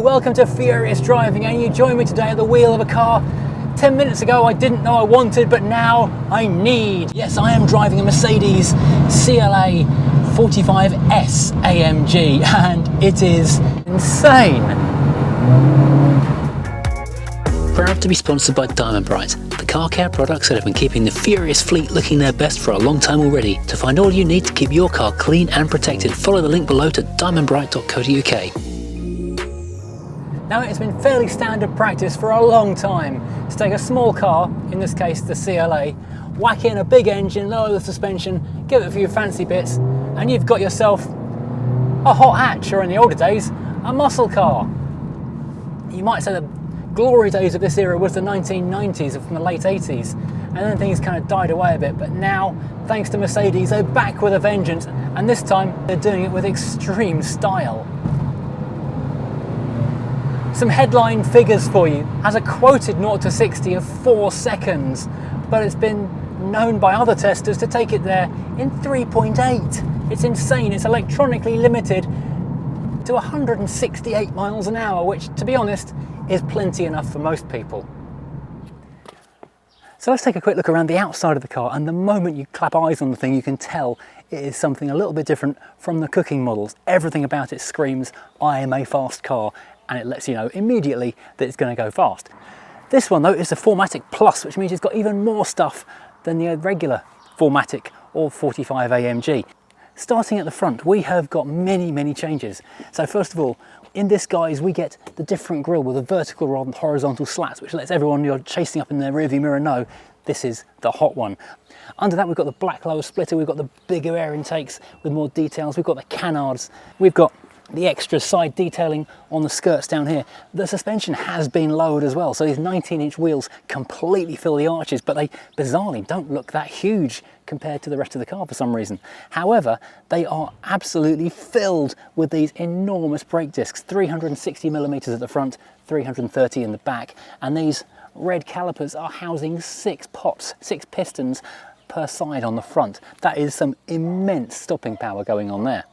welcome to Furious Driving, and you join me today at the wheel of a car 10 minutes ago I didn't know I wanted, but now I need. Yes, I am driving a Mercedes CLA 45S AMG, and it is insane. Proud to be sponsored by Diamond Bright, the car care products that have been keeping the Furious fleet looking their best for a long time already. To find all you need to keep your car clean and protected, follow the link below to diamondbright.co.uk. Now, it's been fairly standard practice for a long time to take a small car, in this case the CLA, whack in a big engine, lower the suspension, give it a few fancy bits, and you've got yourself a hot hatch, or in the older days, a muscle car. You might say the glory days of this era was the 1990s from the late 80s, and then things kind of died away a bit, but now, thanks to Mercedes, they're back with a vengeance, and this time they're doing it with extreme style. Some headline figures for you. Has a quoted 0 to 60 of 4 seconds, but it's been known by other testers to take it there in 3.8. It's insane. It's electronically limited to 168 miles an hour, which, to be honest, is plenty enough for most people. So let's take a quick look around the outside of the car, and the moment you clap eyes on the thing, you can tell it is something a little bit different from the cooking models. Everything about it screams, I am a fast car, and it lets you know immediately that it's going to go fast. This one though is a 4MATIC Plus, which means it's got even more stuff than the regular 4MATIC or 45 AMG. Starting at the front, we have got many changes. So first of all, in this guise we get the different grille with a vertical rod and horizontal slats, which lets everyone you're chasing up in their rearview mirror know this is the hot one. Under that we've got the black lower splitter, we've got the bigger air intakes with more details, we've got the canards, we've got the extra side detailing on the skirts down here. The suspension has been lowered as well, so these 19-inch wheels completely fill the arches, but they bizarrely don't look that huge compared to the rest of the car for some reason. However, they are absolutely filled with these enormous brake discs, 360mm at the front, 330 in the back, and these red calipers are housing 6 pots, 6 pistons per side on the front. That is some immense stopping power going on there.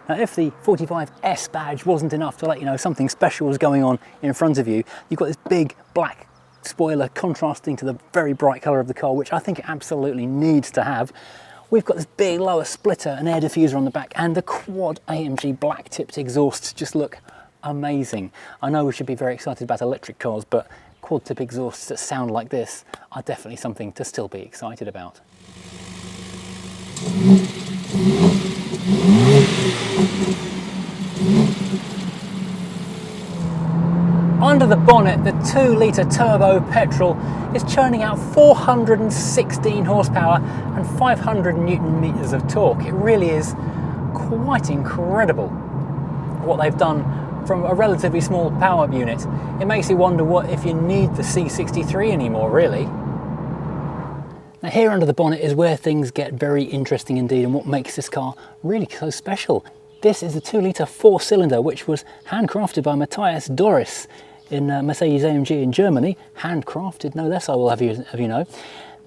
Now, if the 45S badge wasn't enough to let you know something special was going on in front of you, you've got this big black spoiler contrasting to the very bright colour of the car, which I think it absolutely needs to have. We've got this big lower splitter and air diffuser on the back, and the quad AMG black tipped exhausts just look amazing. I know we should be very excited about electric cars, but quad tip exhausts that sound like this are definitely something to still be excited about. Under the bonnet, the 2-litre turbo petrol is churning out 416 horsepower and 500 newton meters of torque. It really is quite incredible what they've done from a relatively small power unit. It makes you wonder what if you need the C63 anymore, really. Now, here under the bonnet is where things get very interesting indeed, and what makes this car really so special. This is a 2-litre 4-cylinder which was handcrafted by Matthias Doris in Mercedes AMG in Germany. Handcrafted, no less, I will have you know.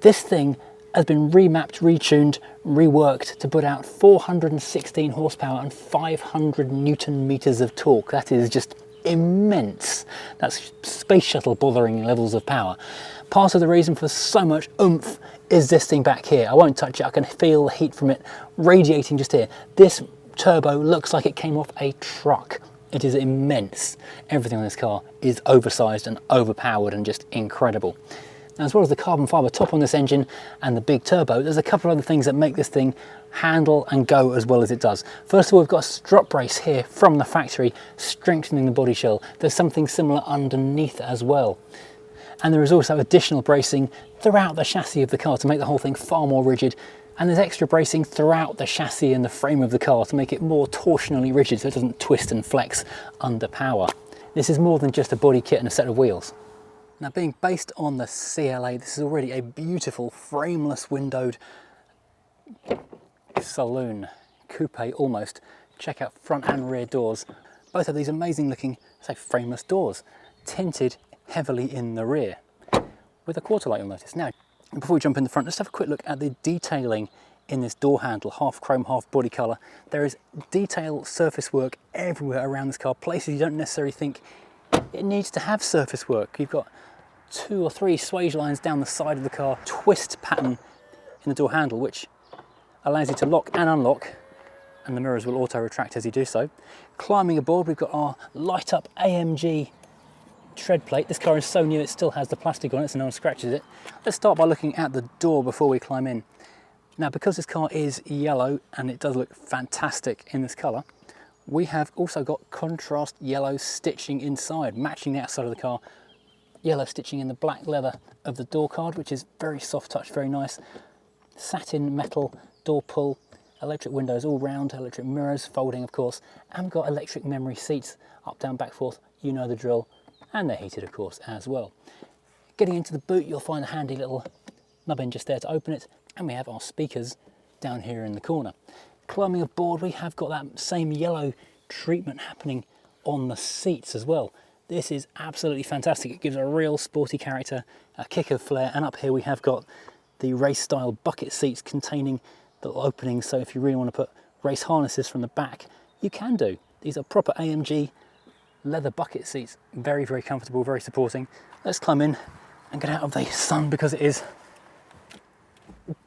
This thing has been remapped, retuned, reworked to put out 416 horsepower and 500 newton meters of torque. That is just immense. That's space shuttle bothering levels of power. Part of the reason for so much oomph is this thing back here. I won't touch it, I can feel the heat from it radiating just here. This turbo looks like it came off a truck. It is immense. Everything on this car is oversized and overpowered and just incredible. Now, as well as the carbon fibre top on this engine and the big turbo, there's a couple of other things that make this thing handle and go as well as it does. First of all, we've got a strut brace here from the factory, strengthening the body shell. There's something similar underneath as well. And there is also additional bracing throughout the chassis of the car to make the whole thing far more rigid. And there's extra bracing throughout the chassis and the frame of the car to make it more torsionally rigid so it doesn't twist and flex under power. This is more than just a body kit and a set of wheels. Now, being based on the CLA, this is already a beautiful frameless windowed saloon, coupe almost. Check out front and rear doors. Both have these amazing looking, say, frameless doors, tinted heavily in the rear with a quarter light, you'll notice. Now, before we jump in the front, let's have a quick look at the detailing in this door handle, half chrome, half body colour. There is detail surface work everywhere around this car, places you don't necessarily think it needs to have surface work. You've got 2 or 3 swage lines down the side of the car, twist pattern in the door handle, which allows you to lock and unlock, and the mirrors will auto retract as you do so. Climbing aboard, we've got our light up AMG tread plate. This car is so new it still has the plastic on it, so no one scratches it. Let's start by looking at the door before we climb in. Now, because this car is yellow and it does look fantastic in this colour, we have also got contrast yellow stitching inside, matching the outside of the car. Yellow stitching in the black leather of the door card, which is very soft touch, very nice. Satin metal door pull, electric windows all round, electric mirrors, folding of course, and we've got electric memory seats, up, down, back, forth, you know the drill, and they're heated of course as well. Getting into the boot, you'll find a handy little nubbin just there to open it, and we have our speakers down here in the corner. Climbing aboard, we have got that same yellow treatment happening on the seats as well. This is absolutely fantastic. It gives a real sporty character, a kick of flair, and up here we have got the race style bucket seats containing little openings, so if you really want to put race harnesses from the back, you can do. These are proper AMG leather bucket seats, very, very comfortable, very supporting. Let's climb in and get out of the sun because it is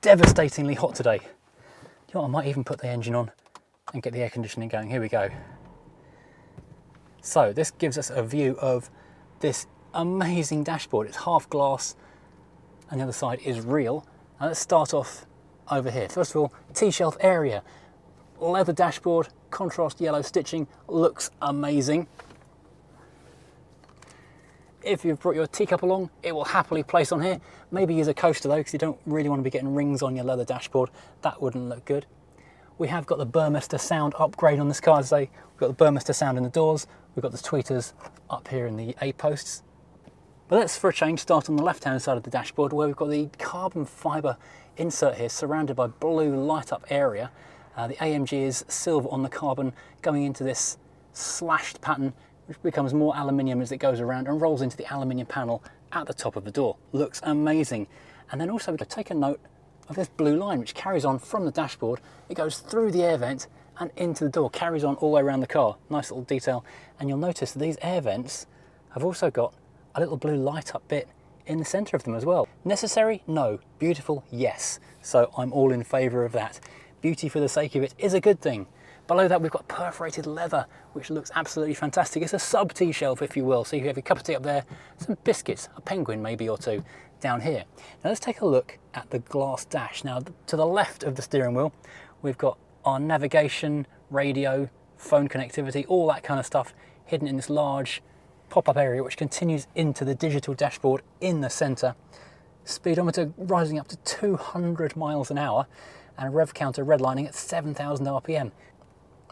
devastatingly hot today. You know what, I might even put the engine on and get the air conditioning going. Here we go. So this gives us a view of this amazing dashboard. It's half glass and the other side is real. Now let's start off over here. First of all, T-shelf area. Leather dashboard, contrast yellow stitching, looks amazing. If you've brought your teacup along, it will happily place on here. Maybe use a coaster though, because you don't really want to be getting rings on your leather dashboard. That wouldn't look good. We have got the Burmester sound upgrade on this car today. We've got the Burmester sound in the doors. We've got the tweeters up here in the A-posts. But let's, for a change, start on the left-hand side of the dashboard where we've got the carbon fibre insert here, surrounded by blue light-up area. The AMG is silver on the carbon, going into this slashed pattern, which becomes more aluminium as it goes around and rolls into the aluminium panel at the top of the door. Looks amazing. And then also, take a note of this blue line, which carries on from the dashboard. It goes through the air vent and into the door, carries on all the way around the car. Nice little detail. And you'll notice that these air vents have also got a little blue light up bit in the center of them as well. Necessary? No. Beautiful? Yes. So I'm all in favor of that. Beauty for the sake of it is a good thing. Below that, we've got perforated leather, which looks absolutely fantastic. It's a sub-tea shelf, if you will. So you have your cup of tea up there, some biscuits, a penguin maybe or two down here. Now let's take a look at the glass dash. Now to the left of the steering wheel, we've got our navigation, radio, phone connectivity, all that kind of stuff hidden in this large pop-up area, which continues into the digital dashboard in the center. Speedometer rising up to 200 miles an hour and a rev counter redlining at 7,000 RPM.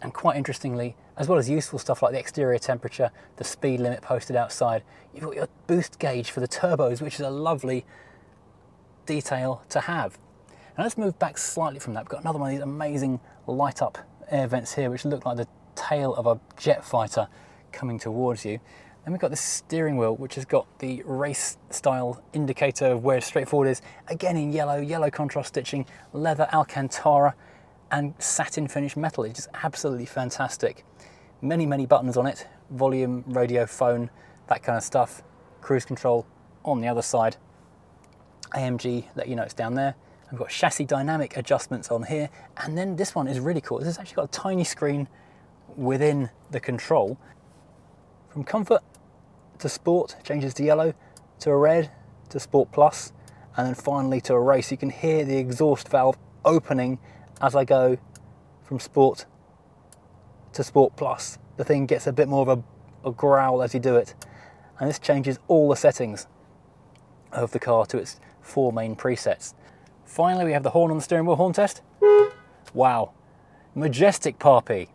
And quite interestingly, as well as useful stuff like the exterior temperature, the speed limit posted outside, you've got your boost gauge for the turbos, which is a lovely detail to have. Now let's move back slightly from that. We've got another one of these amazing light up air vents here, which look like the tail of a jet fighter coming towards you. Then we've got the steering wheel, which has got the race style indicator of where straightforward is, again in yellow contrast stitching, leather Alcantara, and satin finish metal. It's just absolutely fantastic. Many buttons on it, volume, radio, phone, that kind of stuff. Cruise control on the other side. AMG, let you know it's down there. We've got chassis dynamic adjustments on here. And then this one is really cool. This has actually got a tiny screen within the control. From comfort to sport, changes to yellow, to a red, to sport plus, and then finally to a race. You can hear the exhaust valve opening as I go from sport to sport plus. The thing gets a bit more of a growl as you do it. And this changes all the settings of the car to its 4 main presets. Finally, we have the horn on the steering wheel horn test. Wow, majestic Parpy.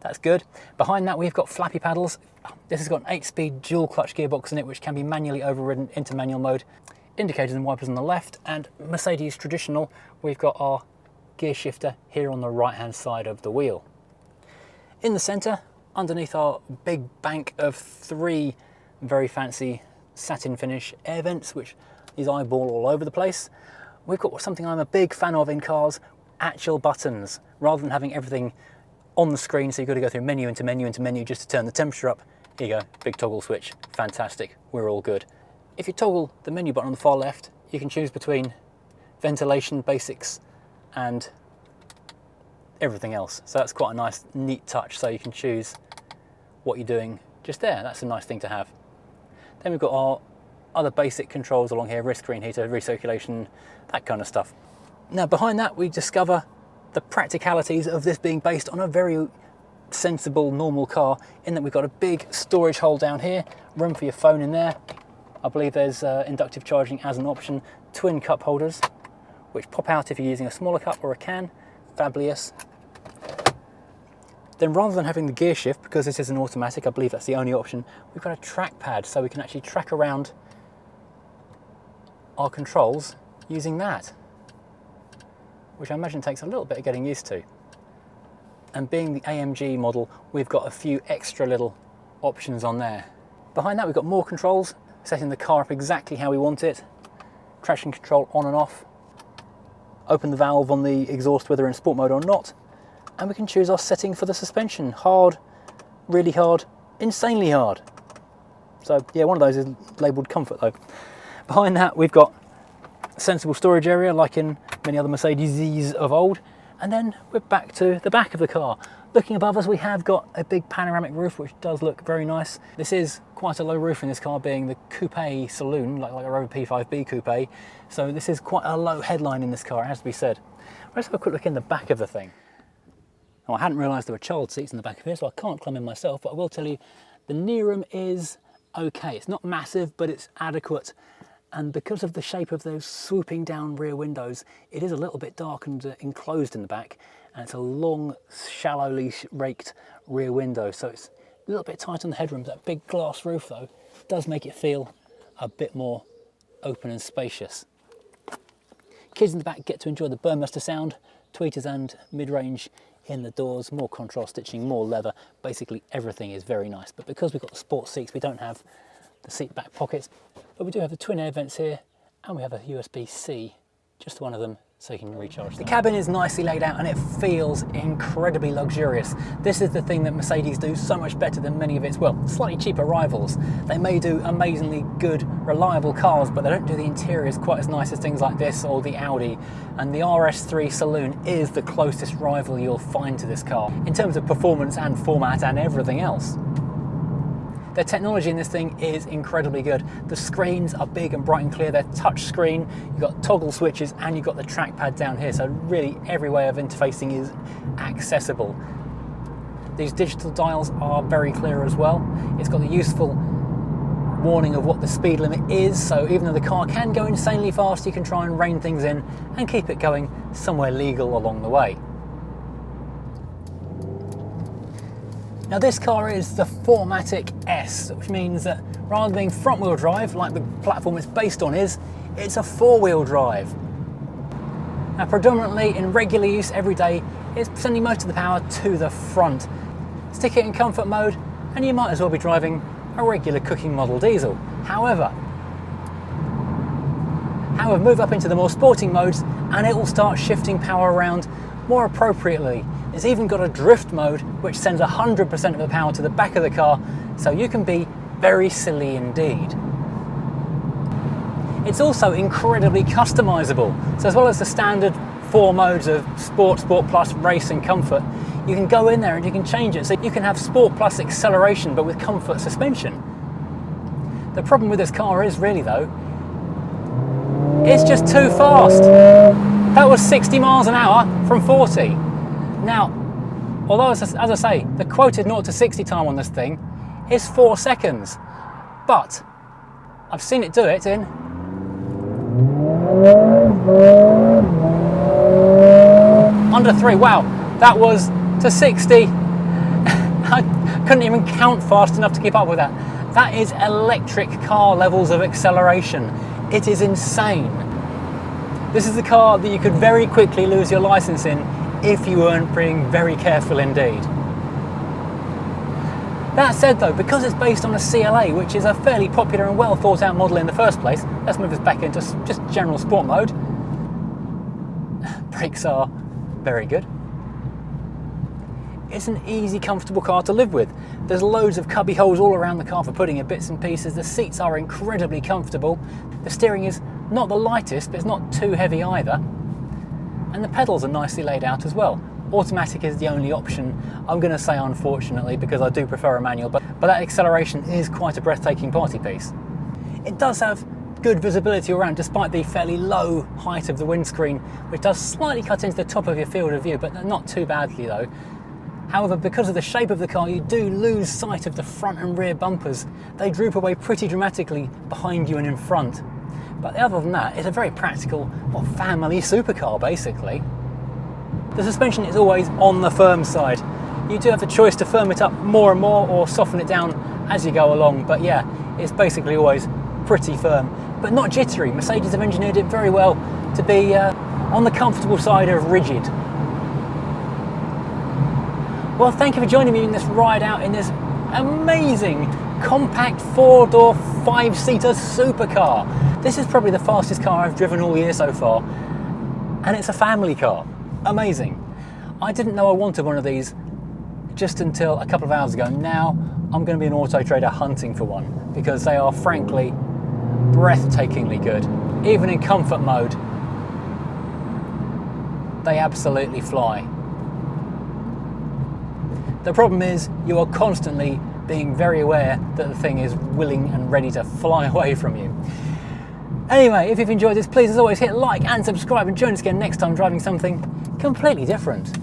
That's good. Behind that, we've got flappy paddles. This has got an 8-speed dual clutch gearbox in it, which can be manually overridden into manual mode. Indicators and wipers on the left, and Mercedes traditional, we've got our gear shifter here on the right-hand side of the wheel. In the center, underneath our big bank of 3 very fancy satin finish air vents, which is eyeball all over the place, we've got something I'm a big fan of in cars, actual buttons, rather than having everything on the screen, so you've got to go through menu into menu into menu just to turn the temperature up. Here you go, big toggle switch, fantastic, we're all good. If you toggle the menu button on the far left, you can choose between ventilation, basics, and everything else. So that's quite a nice, neat touch, so you can choose what you're doing just there. That's a nice thing to have. Then we've got our other basic controls along here, wrist screen heater, recirculation, that kind of stuff. Now behind that we discover the practicalities of this being based on a very sensible, normal car, in that we've got a big storage hole down here, room for your phone in there. I believe there's inductive charging as an option, twin cup holders, which pop out if you're using a smaller cup or a can, fabulous. Then rather than having the gear shift, because this is an automatic, I believe that's the only option, we've got a trackpad, so we can actually track around our controls using that, which I imagine takes a little bit of getting used to. And being the AMG model, we've got a few extra little options on there. Behind that we've got more controls, setting the car up exactly how we want it, traction control on and off, open the valve on the exhaust whether in sport mode or not, and we can choose our setting for the suspension, hard, really hard, insanely hard. So yeah, one of those is labelled comfort though. Behind that we've got a sensible storage area like in many other Mercedes of old, and then we're back to the back of the car. Looking above us we have got a big panoramic roof, which does look very nice. This is quite a low roof in this car, being the coupe saloon, like a Rover P5B coupe, so this is quite a low headline in this car, it has to be said. Let's have a quick look in the back of the thing. Now, I hadn't realised there were child seats in the back of here, so I can't climb in myself, but I will tell you the knee room is okay. It's not massive, but it's adequate. And because of the shape of those swooping down rear windows, it is a little bit dark and enclosed in the back, and it's a long, shallowly raked rear window, so it's a little bit tight on the headroom. That big glass roof, though, does make it feel a bit more open and spacious. Kids in the back get to enjoy the Burmester sound, tweeters and mid-range in the doors, more contrast stitching, more leather, basically everything is very nice. But because we've got the sport seats, we don't have the seat back pockets, but we do have the twin air vents here, and we have a USB-C, just one of them, so you can recharge. The cabin is nicely laid out and it feels incredibly luxurious. This is the thing that Mercedes do so much better than many of its, well, slightly cheaper rivals. They may do amazingly good, reliable cars, but they don't do the interiors quite as nice as things like this or the Audi. And the RS3 Saloon is the closest rival you'll find to this car in terms of performance and format and everything else. The technology in this thing is incredibly good. The screens are big and bright and clear. They're touch screen, you've got toggle switches, and you've got the trackpad down here. So really every way of interfacing is accessible. These digital dials are very clear as well. It's got the useful warning of what the speed limit is. So even though the car can go insanely fast, you can try and rein things in and keep it going somewhere legal along the way. Now this car is the 4MATIC S, which means that rather than being front wheel drive like the platform it's based on is, it's a 4-wheel drive. Now predominantly in regular use every day, it's sending most of the power to the front. Stick it in comfort mode and you might as well be driving a regular cooking model diesel. However, move up into the more sporting modes and it will start shifting power around more appropriately. It's even got a drift mode which sends 100% of the power to the back of the car, so you can be very silly indeed. It's also incredibly customizable, so as well as the standard 4 modes of Sport, Sport Plus, Race and Comfort, you can go in there and you can change it, so you can have Sport Plus acceleration but with Comfort suspension. The problem with this car is really though, it's just too fast. That was 60 miles an hour from 40. Now, although as I say, the quoted 0 to 60 time on this thing is 4 seconds, but I've seen it do it in under 3. Wow, that was to 60. I couldn't even count fast enough to keep up with that. That is electric car levels of acceleration. It is insane. This is a car that you could very quickly lose your license in if you weren't being very careful indeed. That said though, because it's based on a CLA, which is a fairly popular and well thought out model in the first place, let's move this back into just general sport mode. Brakes are Very good. It's an easy, comfortable car to live with. There's loads of cubby holes all around the car for putting your bits and pieces. The seats are incredibly comfortable. The steering is not the lightest, but it's not too heavy either. And the pedals are nicely laid out as well. Automatic is the only option, I'm going to say unfortunately, because I do prefer a manual, but that acceleration is quite a breathtaking party piece. It does have good visibility around despite the fairly low height of the windscreen, which does slightly cut into the top of your field of view, but not too badly though. However, because of the shape of the car, you do lose sight of the front and rear bumpers. They droop away pretty dramatically behind you and in front. But other than that, it's a very practical, family supercar basically. The suspension is always on the firm side. You do have the choice to firm it up more and more or soften it down as you go along, but yeah, it's basically always pretty firm, but not jittery. Mercedes have engineered it very well to be on the comfortable side of rigid. Well, thank you for joining me in this ride out in this amazing compact 4-door 5-seater supercar. This is probably the fastest car I've driven all year so far, and it's a family car. Amazing. I didn't know I wanted one of these just until a couple of hours ago. Now I'm going to be an Auto Trader hunting for one because they are frankly breathtakingly good. Even in comfort mode, they absolutely fly. The problem is you are constantly being very aware that the thing is willing and ready to fly away from you. Anyway, if you've enjoyed this, please as always hit like and subscribe and join us again next time driving something completely different.